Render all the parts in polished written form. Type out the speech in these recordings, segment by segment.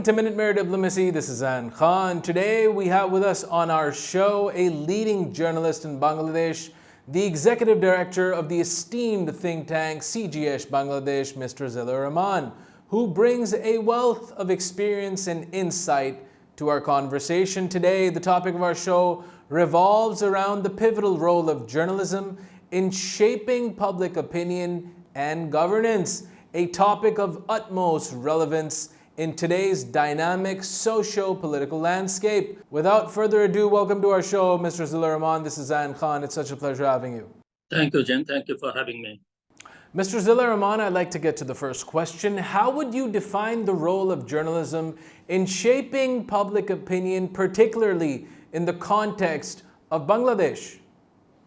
to Minute Mirror Diplomacy. This is Zain Khan. Today we have with us on our show a leading journalist in Bangladesh, the Executive Director of the esteemed think tank CGS Bangladesh, Mr. Zillur Rahman, who brings a wealth of experience and insight to our conversation. Today, the topic of our show revolves around the pivotal role of journalism in shaping public opinion and governance, a topic of utmost relevance in today's dynamic socio-political landscape. Without further ado, welcome to our show, Mr. Zillur Rahman. This is Zain Khan. It's such a pleasure having you. Thank you, Jen. Thank you for having me. Mr. Zillur Rahman, I'd like to get to the first question. How would you define the role of journalism in shaping public opinion, particularly in the context of Bangladesh?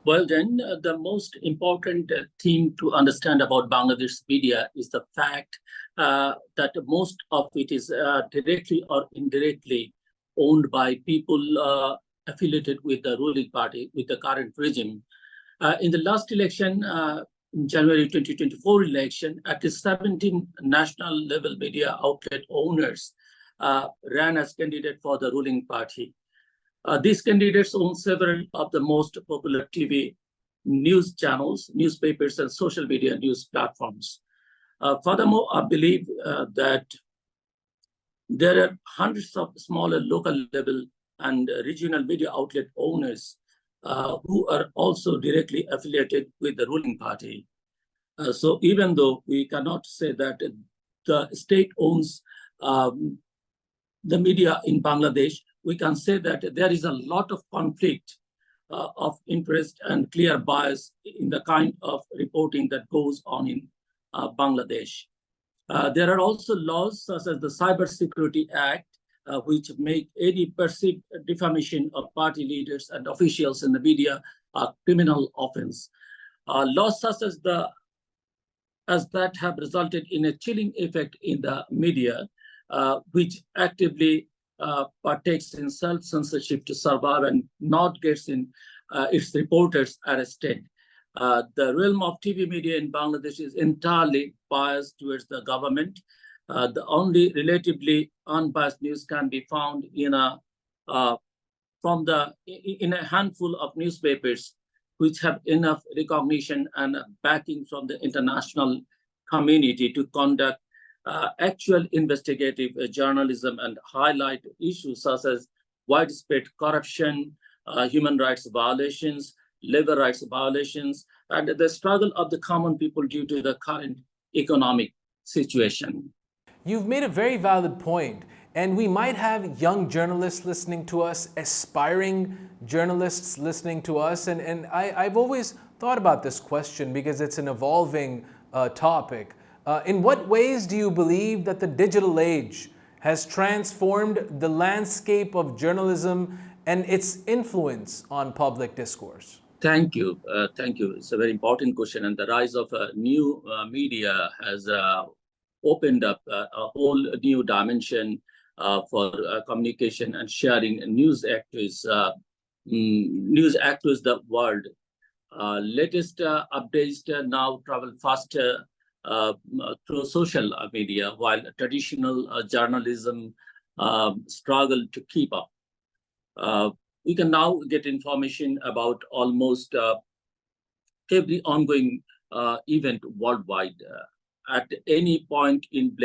Well, Jen, the most important thing to understand about Bangladesh media is the fact that most of it is directly or indirectly owned by people affiliated with the ruling party, with the current regime. In the last election, in January 2024 election, at least 17 national level media outlet owners ran as candidate for the ruling party. These candidates own several of the most popular TV news channels, newspapers, and social media news platforms. Furthermore, I believe that there are hundreds of smaller local level and regional media outlet owners who are also directly affiliated with the ruling party. So even though we cannot say that the state owns the media in Bangladesh, we can say that there is a lot of conflict of interest and clear bias in the kind of reporting that goes on in Bangladesh. There are also laws such as the Cyber Security Act, which make any perceived defamation of party leaders and officials in the media a criminal offense. Laws such as that have resulted in a chilling effect in the media, which actively partakes in self-censorship to survive and not gets its reporters arrested. The realm of TV media in Bangladesh is entirely biased towards the government. The only relatively unbiased news can be found in a handful of newspapers which have enough recognition and backing from the international community to conduct actual investigative journalism and highlight issues such as widespread corruption, human rights violations, labor rights violations, and the struggle of the common people due to the current economic situation. You've made a very valid point, and we might have young journalists listening to us, aspiring journalists listening to us, and I've always thought about this question because it's an evolving topic. In what ways do you believe that the digital age has transformed the landscape of journalism and its influence on public discourse? Thank you. Thank you. It's a very important question. And the rise of new media has opened up a whole new dimension for communication and sharing news across the world. Latest updates now travel faster through social media, while traditional journalism struggle to keep up. We can now get information about almost every ongoing event worldwide at any point in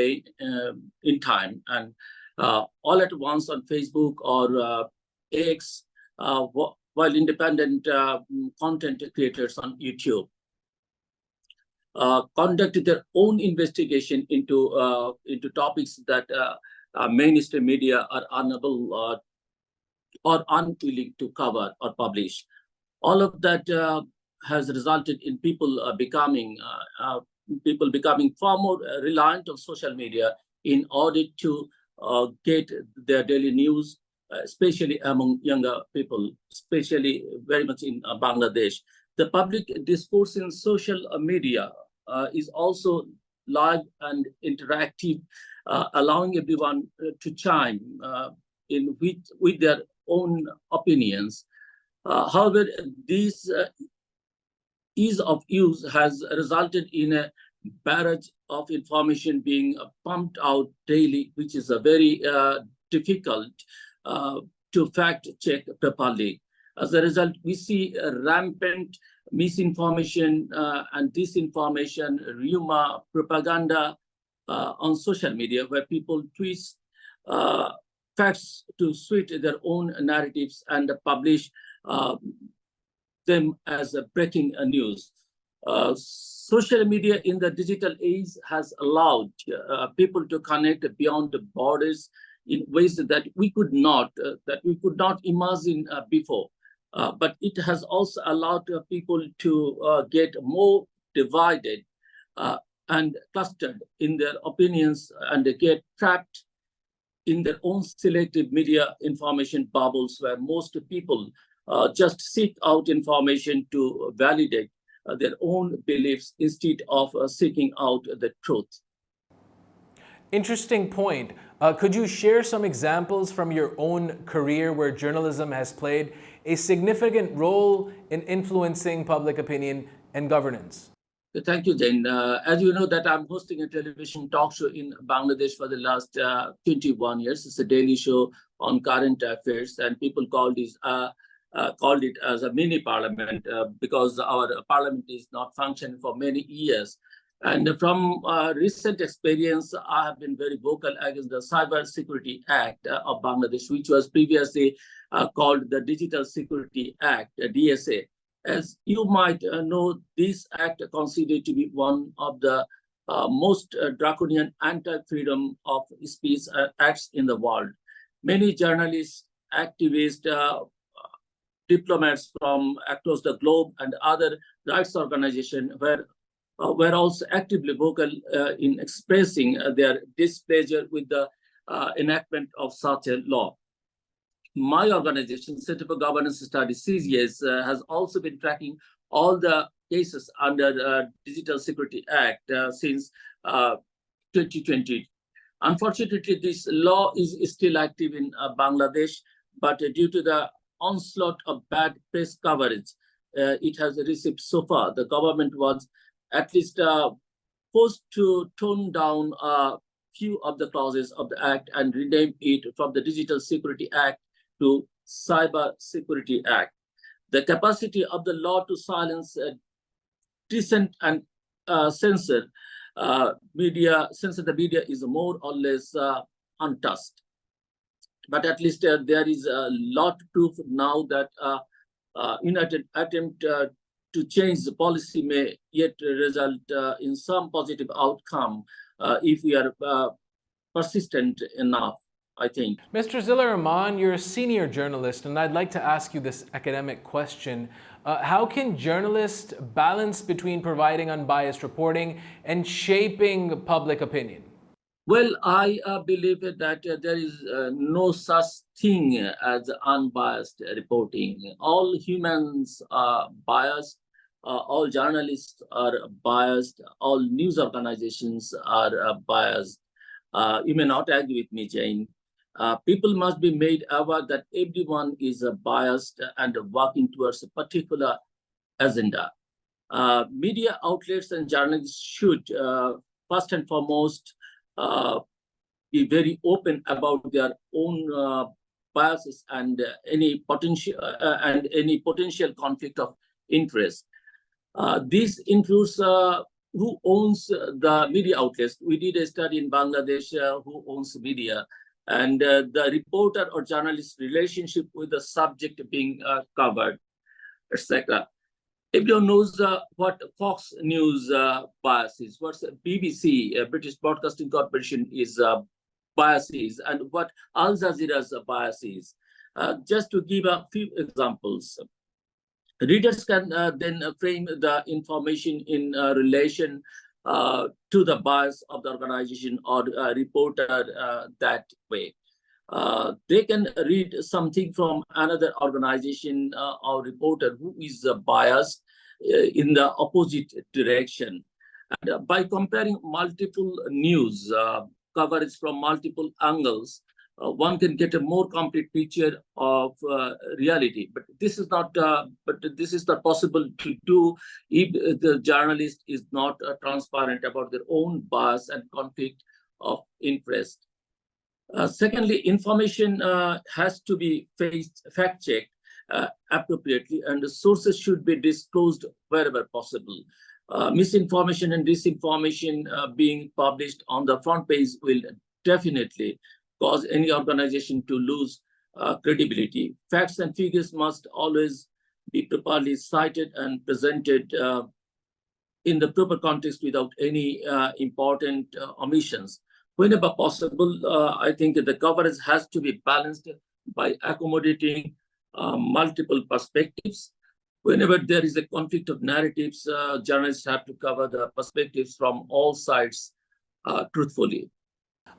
time, and all at once on Facebook or X, while independent content creators on YouTube conducted their own investigation into topics that mainstream media are unable or unwilling to cover or publish. All of that has resulted in people becoming far more reliant on social media in order to get their daily news, especially among younger people, especially very much in Bangladesh. The public discourse in social media is also live and interactive, allowing everyone to chime in with their own opinions. However, this ease of use has resulted in a barrage of information being pumped out daily, which is a very difficult to fact check properly. As a result, we see rampant misinformation and disinformation, rumor, propaganda on social media, where people twist facts to suit their own narratives and publish them as breaking news. Social media in the digital age has allowed people to connect beyond the borders in ways that we could not imagine before. But it has also allowed people to get more divided and clustered in their opinions, and they get trapped in their own selective media information bubbles, where most people just seek out information to validate their own beliefs instead of seeking out the truth. Interesting point. Could you share some examples from your own career where journalism has played a significant role in influencing public opinion and governance? Thank you, Zain. As you know, that I'm hosting a television talk show in Bangladesh for the last 21 years. It's a daily show on current affairs, and people called it as a mini parliament because our parliament is not functioning for many years. And from recent experience, I have been very vocal against the Cyber Security Act of Bangladesh, which was previously called the Digital Security Act, DSA. As you might know, this act considered to be one of the most draconian anti-freedom of speech acts in the world. Many journalists, activists, diplomats from across the globe, and other rights organizations were also actively vocal in expressing their displeasure with the enactment of such a law. My organization, Center for Governance Studies, CGS, has also been tracking all the cases under the Digital Security Act since 2020. Unfortunately, this law is still active in Bangladesh, but due to the onslaught of bad press coverage it has received so far, the government was at least forced to tone down a few of the clauses of the act and rename it from the Digital Security Act to Cyber Security Act. The capacity of the law to silence dissent and censor the media is more or less untouched. But at least there is a lot of proof now that united attempt to change the policy may yet result in some positive outcome if we are persistent enough, I think. Mr. Zillur Rahman, you're a senior journalist, and I'd like to ask you this academic question. How can journalists balance between providing unbiased reporting and shaping public opinion? Well, I believe that there is no such thing as unbiased reporting. All humans are biased. All journalists are biased. All news organizations are biased. You may not agree with me, Jane. People must be made aware that everyone is biased and working towards a particular agenda. Media outlets and journalists should, first and foremost, be very open about their own biases and any potential conflict of interest. This includes who owns the media outlets. We did a study in Bangladesh who owns media, and the reporter or journalist relationship with the subject being covered, etc. Everyone knows what Fox News bias is, what BBC, British Broadcasting Corporation, is bias is, and what Al Jazeera's bias is. Just to give a few examples, readers can then frame the information in relation to the bias of the organization or reporter that way. They can read something from another organization or reporter who is biased in the opposite direction. And by comparing multiple news coverage from multiple angles, one can get a more complete picture of reality. But this is not. But this is not possible to do if the journalist is not transparent about their own bias and conflict of interest. Secondly, information has to be fact-checked appropriately, and the sources should be disclosed wherever possible. Misinformation and disinformation being published on the front page will definitely cause any organization to lose credibility. Facts and figures must always be properly cited and presented in the proper context without any important omissions. Whenever possible, I think the coverage has to be balanced by accommodating multiple perspectives. Whenever there is a conflict of narratives, journalists have to cover the perspectives from all sides truthfully.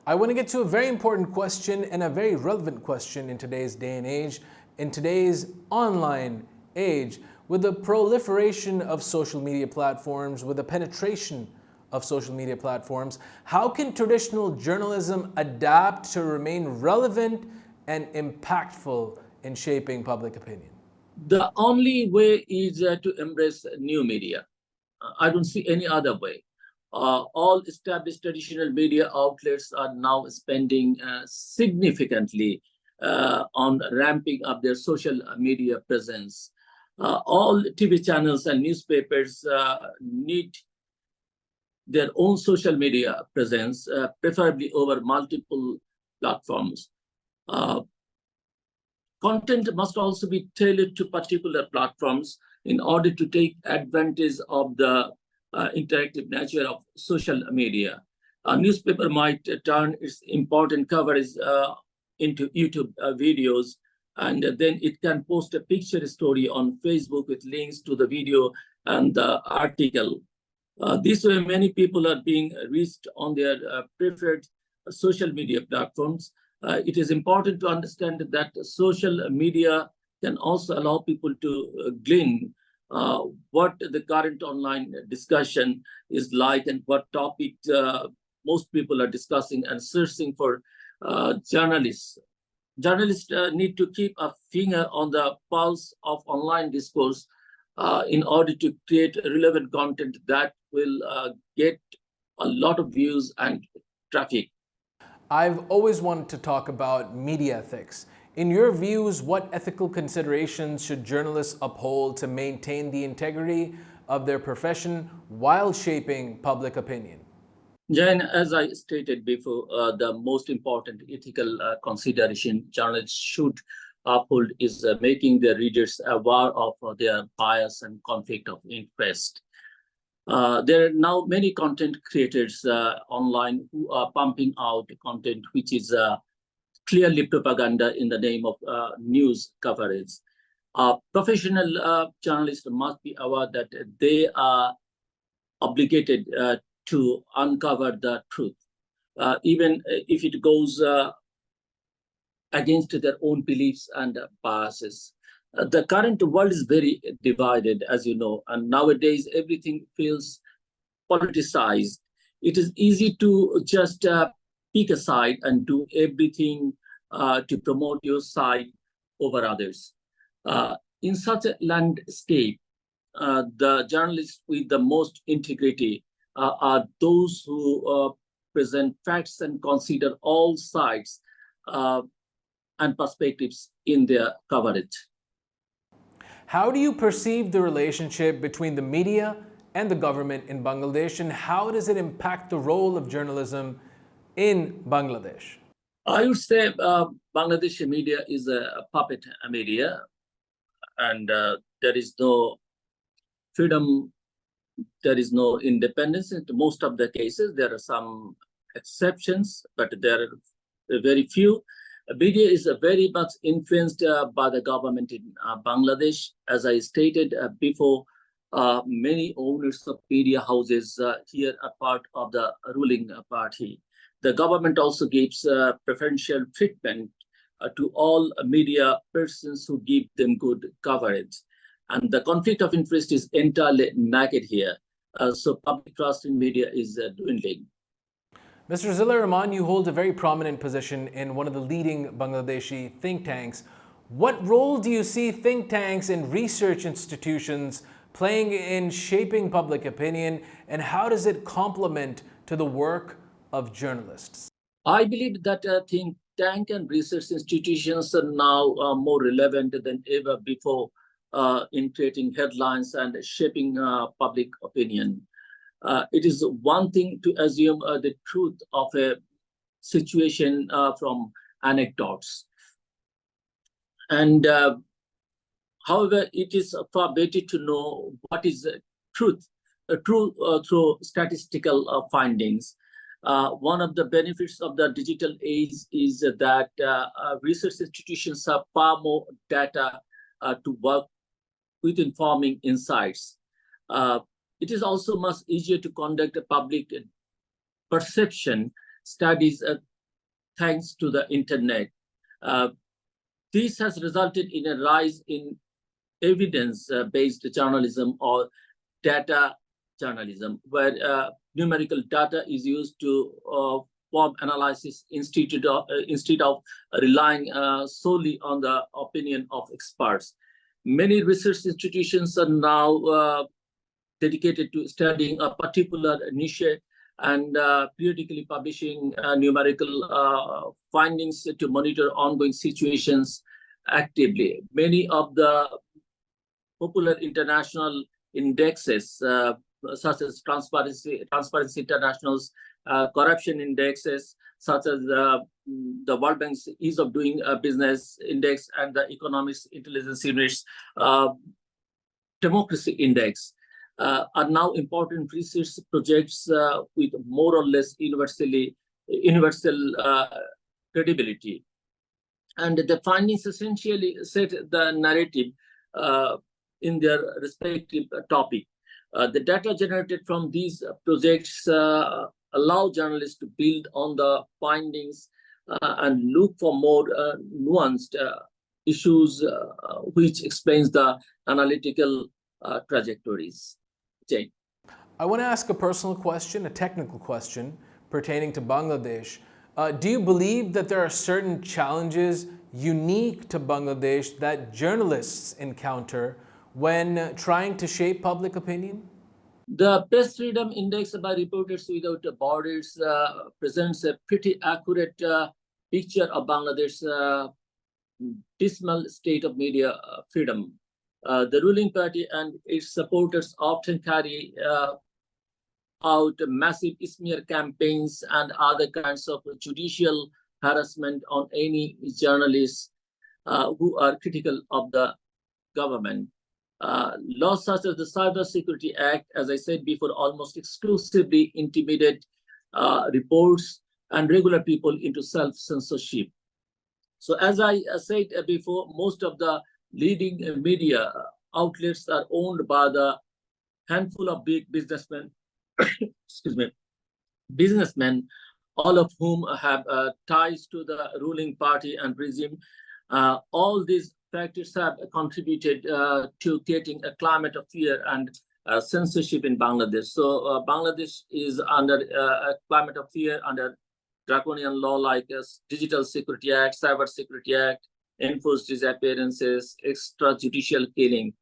I want to get to a very important question and a very relevant question in today's day and age, in today's online age, with the proliferation of social media platforms, with the penetration of social media platforms. How can traditional journalism adapt to remain relevant and impactful in shaping public opinion? The only way is to embrace new media. I don't see any other way. All established traditional media outlets are now spending significantly on ramping up their social media presence. All TV channels and newspapers need their own social media presence, preferably over multiple platforms. Content must also be tailored to particular platforms in order to take advantage of the interactive nature of social media. A newspaper might turn its important coverage into YouTube videos, and then it can post a picture story on Facebook with links to the video and the article. This way, many people are being reached on their preferred social media platforms. It is important to understand that social media can also allow people to glean what the current online discussion is like and what topic most people are discussing and searching for journalists. Journalists need to keep a finger on the pulse of online discourse in order to create relevant content that will get a lot of views and traffic. I've always wanted to talk about media ethics. In your views, what ethical considerations should journalists uphold to maintain the integrity of their profession while shaping public opinion? Jain, as I stated before, the most important ethical consideration journalists should uphold is making their readers aware of their bias and conflict of interest. There are now many content creators online who are pumping out content which is clearly propaganda in the name of news coverage. Professional journalists must be aware that they are obligated to uncover the truth, even if it goes against their own beliefs and biases. The current world is very divided, as you know, and nowadays everything feels politicized. It is easy to just pick a side and do everything to promote your side over others. In such a landscape, the journalists with the most integrity are those who present facts and consider all sides and perspectives in their coverage. How do you perceive the relationship between the media and the government in Bangladesh, and how does it impact the role of journalism in Bangladesh? I would say Bangladeshi media is a puppet media, and there is no freedom, there is no independence. In most of the cases, there are some exceptions, but there are very few. Media is very much influenced by the government in Bangladesh. As I stated before, many owners of media houses here are part of the ruling party. The government also gives preferential treatment to all media persons who give them good coverage. And the conflict of interest is entirely naked here. So public trust in media is dwindling. Mr. Zillur Rahman, you hold a very prominent position in one of the leading Bangladeshi think tanks. What role do you see think tanks and research institutions playing in shaping public opinion, and how does it complement to the work of journalists? I believe that think tank and research institutions are now more relevant than ever before in creating headlines and shaping public opinion. It is one thing to assume the truth of a situation from anecdotes. And however, it is far better to know what is truth, through statistical findings. One of the benefits of the digital age is that research institutions have far more data to work with informing insights. It is also much easier to conduct a public perception studies thanks to the internet. This has resulted in a rise in evidence-based journalism or data journalism, where numerical data is used to form analysis instead of relying solely on the opinion of experts. Many research institutions are now dedicated to studying a particular niche and periodically publishing numerical findings to monitor ongoing situations actively. Many of the popular international indexes, such as Transparency International's corruption indexes, such as the World Bank's Ease of Doing Business Index and the Economics Intelligence Unit's Democracy Index, are now important research projects with more or less universal credibility. And the findings essentially set the narrative in their respective topic. The data generated from these projects allow journalists to build on the findings and look for more nuanced issues, which explains the analytical trajectories. Jane. I want to ask a personal question, a technical question pertaining to Bangladesh. Do you believe that there are certain challenges unique to Bangladesh that journalists encounter when trying to shape public opinion? The Press Freedom Index by Reporters Without Borders presents a pretty accurate picture of Bangladesh's dismal state of media freedom. The ruling party and its supporters often carry out massive smear campaigns and other kinds of judicial harassment on any journalists who are critical of the government. Laws such as the Cyber Security Act, as I said before, almost exclusively intimidate reports and regular people into self-censorship. So as I said before, most of the leading media outlets are owned by the handful of big businessmen, businessmen, all of whom have ties to the ruling party and regime. All these factors have contributed to creating a climate of fear and censorship in Bangladesh. So Bangladesh is under a climate of fear under draconian law like Digital Security Act, Cyber Security Act, enforced disappearances, extrajudicial killing.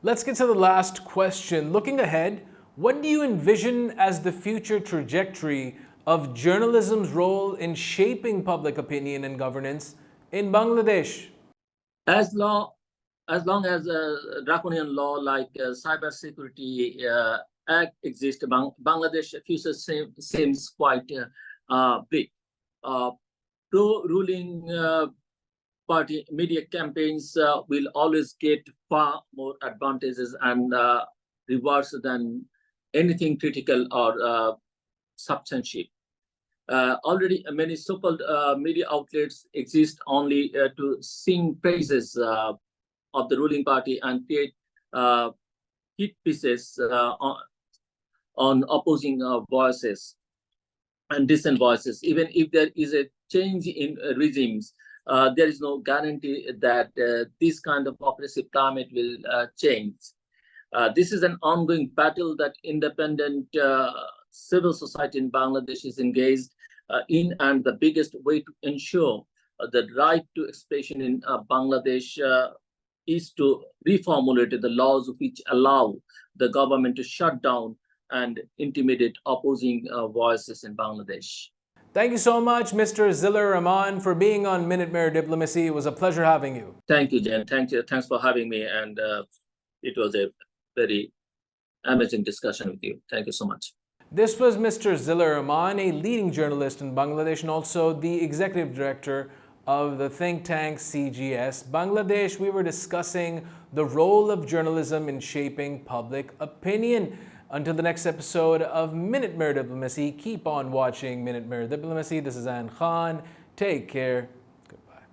Let's get to the last question. Looking ahead, what do you envision as the future trajectory of journalism's role in shaping public opinion and governance in Bangladesh? As long as draconian law like Cyber Security Act exists, Bangladesh future seems quite big. Pro-ruling party media campaigns will always get far more advantages and rewards than anything critical or substantive. Already many so-called media outlets exist only to sing praises of the ruling party and create hit pieces on opposing voices and dissent voices. Even if there is a change in regimes, there is no guarantee that this kind of oppressive climate will change. This is an ongoing battle that independent civil society in Bangladesh is engaged and the biggest way to ensure the right to expression in Bangladesh is to reformulate the laws which allow the government to shut down and intimidate opposing voices in Bangladesh. Thank you so much, Mr. Zillur Rahman, for being on Minute Mayor Diplomacy. It was a pleasure having you. Thank you, Jen. Thank you. Thanks for having me. And it was a very amazing discussion with you. Thank you so much. This was Mr. Zillur Rahman, a leading journalist in Bangladesh and also the executive director of the think tank CGS Bangladesh. We were discussing the role of journalism in shaping public opinion. Until the next episode of Minute Mayor Diplomacy, keep on watching Minute Mayor Diplomacy. This is Zain Khan. Take care. Goodbye.